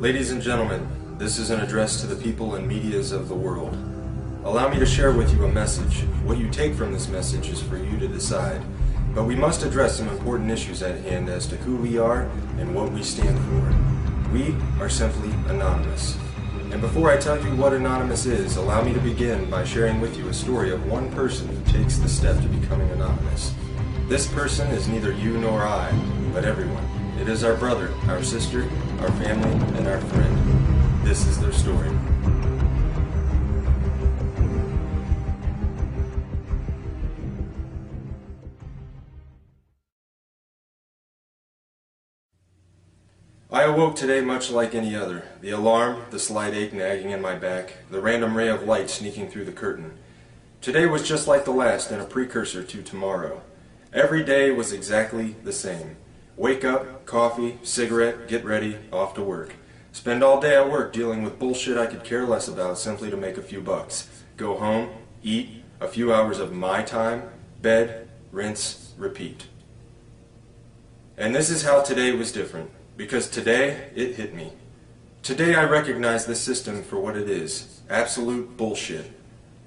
Ladies and gentlemen, this is an address to the people and medias of the world. Allow me to share with you a message. What you take from this message is for you to decide. But we must address some important issues at hand as to who we are and what we stand for. We are simply anonymous. And before I tell you what anonymous is, allow me to begin by sharing with you a story of one person who takes the step to becoming anonymous. This person is neither you nor I, but everyone. It is our brother, our sister, our family, and our friend. This is their story. I awoke today much like any other. The alarm, the slight ache nagging in my back, the random ray of light sneaking through the curtain. Today was just like the last and a precursor to tomorrow. Every day was exactly the same. Wake up, coffee, cigarette, get ready, off to work. Spend all day at work dealing with bullshit I could care less about simply to make a few bucks. Go home, eat, a few hours of my time, bed, rinse, repeat. And this is how today was different. Because today, it hit me. Today I recognize this system for what it is. Absolute bullshit.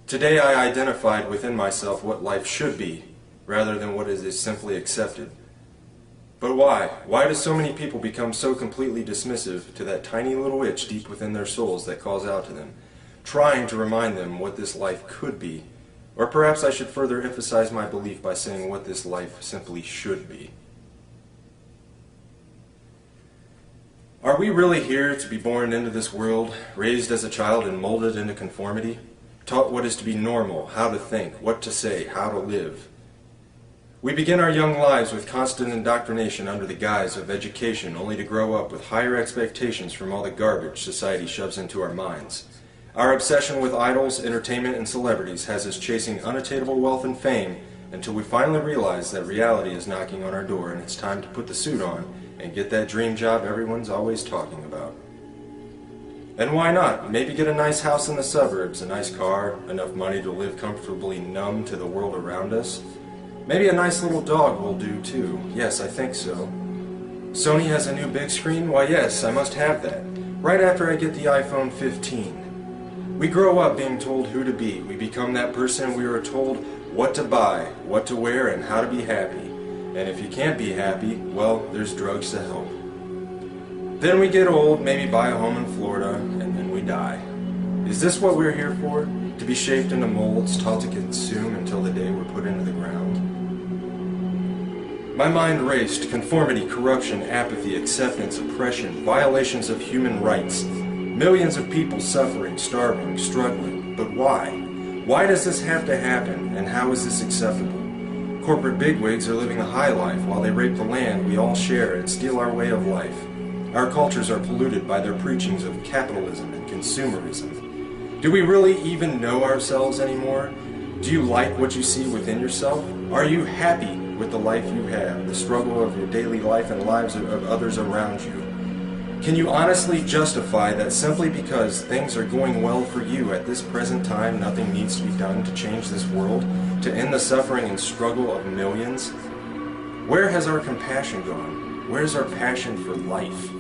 Today I identified within myself what life should be, rather than what is simply accepted. But why? Why do so many people become so completely dismissive to that tiny little itch deep within their souls that calls out to them, trying to remind them what this life could be? Or perhaps I should further emphasize my belief by saying what this life simply should be. Are we really here to be born into this world, raised as a child and molded into conformity? Taught what is to be normal, how to think, what to say, how to live? We begin our young lives with constant indoctrination under the guise of education, only to grow up with higher expectations from all the garbage society shoves into our minds. Our obsession with idols, entertainment, and celebrities has us chasing unattainable wealth and fame until we finally realize that reality is knocking on our door and it's time to put the suit on and get that dream job everyone's always talking about. And why not? Maybe get a nice house in the suburbs, a nice car, enough money to live comfortably numb to the world around us. Maybe a nice little dog will do too. Yes, I think so. Sony has a new big screen? Why yes, I must have that. Right after I get the iPhone 15. We grow up being told who to be. We become that person we are told what to buy, what to wear, and how to be happy. And if you can't be happy, well, there's drugs to help. Then we get old, maybe buy a home in Florida, and then we die. Is this what we're here for? To be shaped into molds, taught to consume until the day we're put into the ground? My mind raced. Conformity, corruption, apathy, acceptance, oppression, violations of human rights. Millions of people suffering, starving, struggling. But why? Why does this have to happen, and how is this acceptable? Corporate bigwigs are living a high life while they rape the land we all share and steal our way of life. Our cultures are polluted by their preachings of capitalism and consumerism. Do we really even know ourselves anymore? Do you like what you see within yourself? Are you happy with the life you have, the struggle of your daily life and lives of others around you? Can you honestly justify that simply because things are going well for you at this present time, nothing needs to be done to change this world, to end the suffering and struggle of millions? Where has our compassion gone? Where's our passion for life?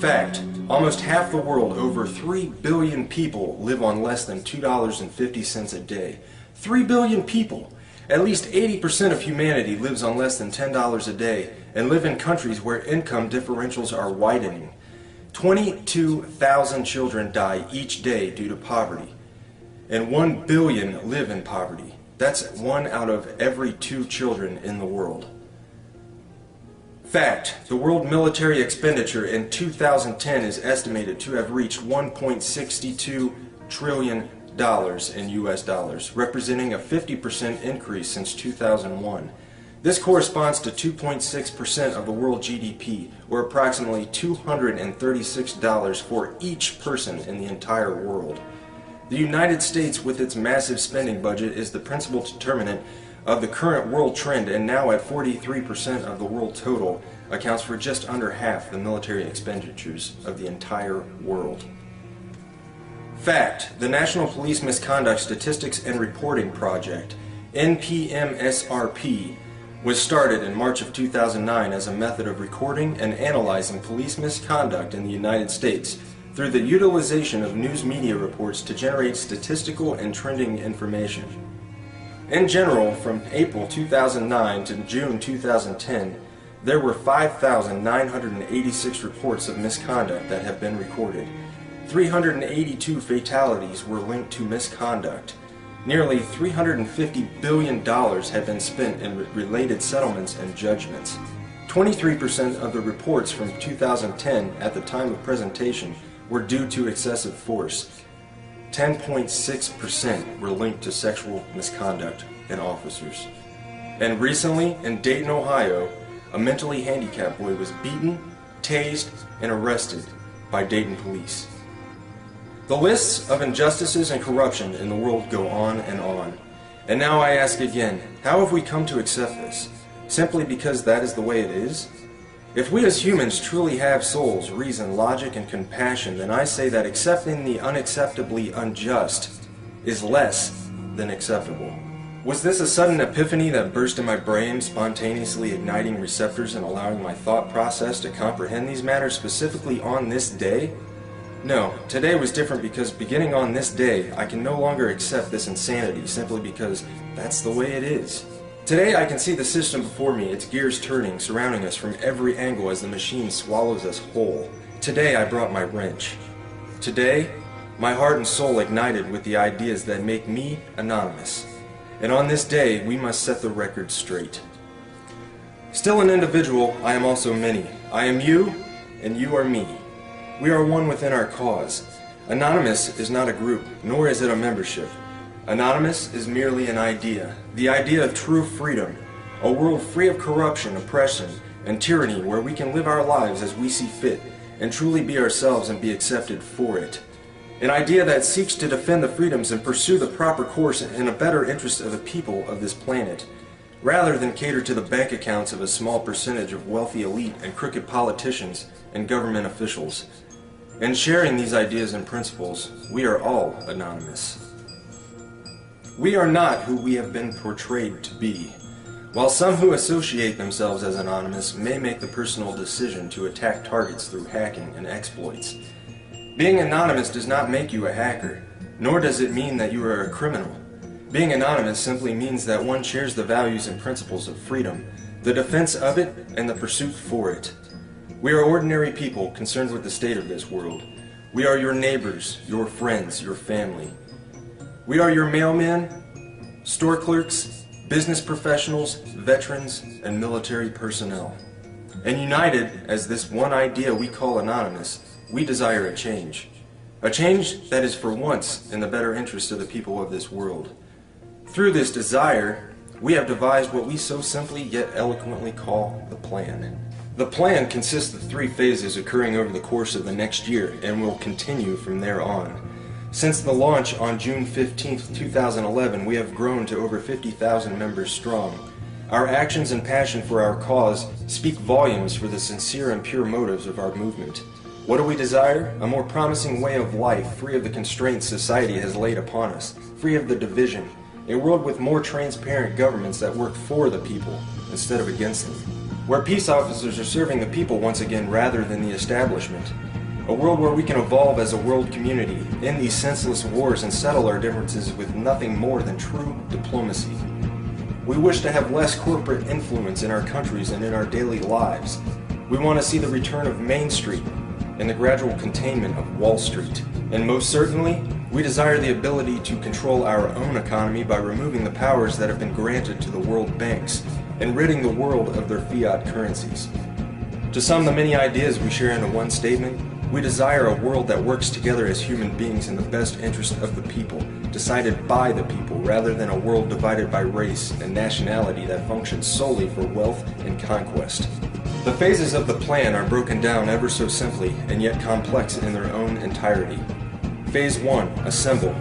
Fact, almost half the world, over 3 billion people, live on less than $2.50 a day. 3 billion people! At least 80% of humanity lives on less than $10 a day and live in countries where income differentials are widening. 22,000 children die each day due to poverty, and 1 billion live in poverty. That's 1 out of every 2 children in the world. Fact, the world military expenditure in 2010 is estimated to have reached $1.62 trillion in US dollars, representing a 50% increase since 2001. This corresponds to 2.6% of the world GDP, or approximately $236 for each person in the entire world. The United States, with its massive spending budget, is the principal determinant of the current world trend, and now at 43% of the world total, accounts for just under half the military expenditures of the entire world. Fact, the National Police Misconduct Statistics and Reporting Project, NPMSRP, was started in March of 2009 as a method of recording and analyzing police misconduct in the United States through the utilization of news media reports to generate statistical and trending information. In general, from April 2009 to June 2010, there were 5,986 reports of misconduct that have been recorded. 382 fatalities were linked to misconduct. Nearly $350 billion had been spent in related settlements and judgments. 23% of the reports from 2010 at the time of presentation were due to excessive force. 10.6% were linked to sexual misconduct in officers. And recently, in Dayton, Ohio, a mentally handicapped boy was beaten, tased, and arrested by Dayton police. The lists of injustices and corruption in the world go on and on. And now I ask again, how have we come to accept this? Simply because that is the way it is? If we as humans truly have souls, reason, logic, and compassion, then I say that accepting the unacceptably unjust is less than acceptable. Was this a sudden epiphany that burst in my brain, spontaneously igniting receptors and allowing my thought process to comprehend these matters specifically on this day? No, today was different because beginning on this day, I can no longer accept this insanity simply because that's the way it is. Today I can see the system before me, its gears turning, surrounding us from every angle as the machine swallows us whole. Today I brought my wrench. Today, my heart and soul ignited with the ideas that make me anonymous. And on this day, we must set the record straight. Still an individual, I am also many. I am you, and you are me. We are one within our cause. Anonymous is not a group, nor is it a membership. Anonymous is merely an idea, the idea of true freedom, a world free of corruption, oppression, and tyranny where we can live our lives as we see fit and truly be ourselves and be accepted for it. An idea that seeks to defend the freedoms and pursue the proper course in a better interest of the people of this planet, rather than cater to the bank accounts of a small percentage of wealthy elite and crooked politicians and government officials. In sharing these ideas and principles, we are all anonymous. We are not who we have been portrayed to be. While some who associate themselves as anonymous may make the personal decision to attack targets through hacking and exploits, being anonymous does not make you a hacker, nor does it mean that you are a criminal. Being anonymous simply means that one shares the values and principles of freedom, the defense of it, and the pursuit for it. We are ordinary people concerned with the state of this world. We are your neighbors, your friends, your family. We are your mailmen, store clerks, business professionals, veterans, and military personnel. And united as this one idea we call anonymous, we desire a change that is for once in the better interest of the people of this world. Through this desire, we have devised what we so simply yet eloquently call the plan. The plan consists of 3 phases occurring over the course of the next year and will continue from there on. Since the launch on June 15, 2011, we have grown to over 50,000 members strong. Our actions and passion for our cause speak volumes for the sincere and pure motives of our movement. What do we desire? A more promising way of life, free of the constraints society has laid upon us, free of the division, a world with more transparent governments that work for the people instead of against them, where peace officers are serving the people once again rather than the establishment, a world where we can evolve as a world community, end these senseless wars and settle our differences with nothing more than true diplomacy. We wish to have less corporate influence in our countries and in our daily lives. We want to see the return of Main Street and the gradual containment of Wall Street. And most certainly, we desire the ability to control our own economy by removing the powers that have been granted to the world banks and ridding the world of their fiat currencies. To sum the many ideas we share into one statement, we desire a world that works together as human beings in the best interest of the people, decided by the people, rather than a world divided by race and nationality that functions solely for wealth and conquest. The phases of the plan are broken down ever so simply and yet complex in their own entirety. Phase 1. Assemble.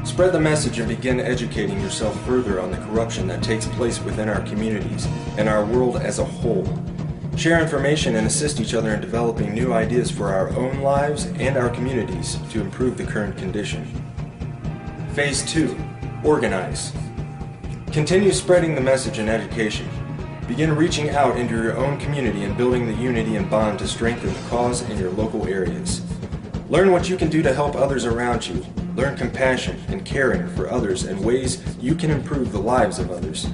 Spread the message and begin educating yourself further on the corruption that takes place within our communities and our world as a whole. Share information and assist each other in developing new ideas for our own lives and our communities to improve the current condition. Phase 2. Organize. Continue spreading the message and education. Begin reaching out into your own community and building the unity and bond to strengthen the cause in your local areas. Learn what you can do to help others around you. Learn compassion and caring for others and ways you can improve the lives of others.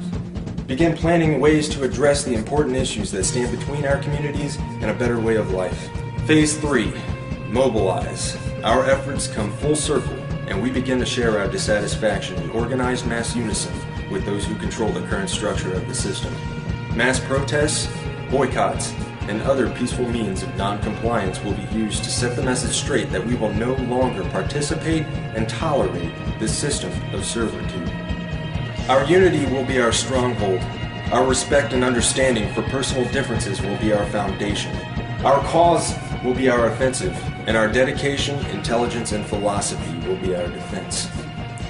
Begin planning ways to address the important issues that stand between our communities and a better way of life. Phase 3. Mobilize. Our efforts come full circle, and we begin to share our dissatisfaction in organized mass unison with those who control the current structure of the system. Mass protests, boycotts, and other peaceful means of non-compliance will be used to set the message straight that we will no longer participate and tolerate this system of servitude. Our unity will be our stronghold. Our respect and understanding for personal differences will be our foundation. Our cause will be our offensive, and our dedication, intelligence, and philosophy will be our defense.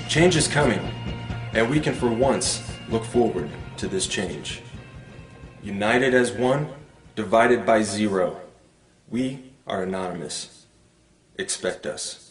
Change is coming, and we can for once look forward to this change. United as one, divided by zero. We are anonymous. Expect us.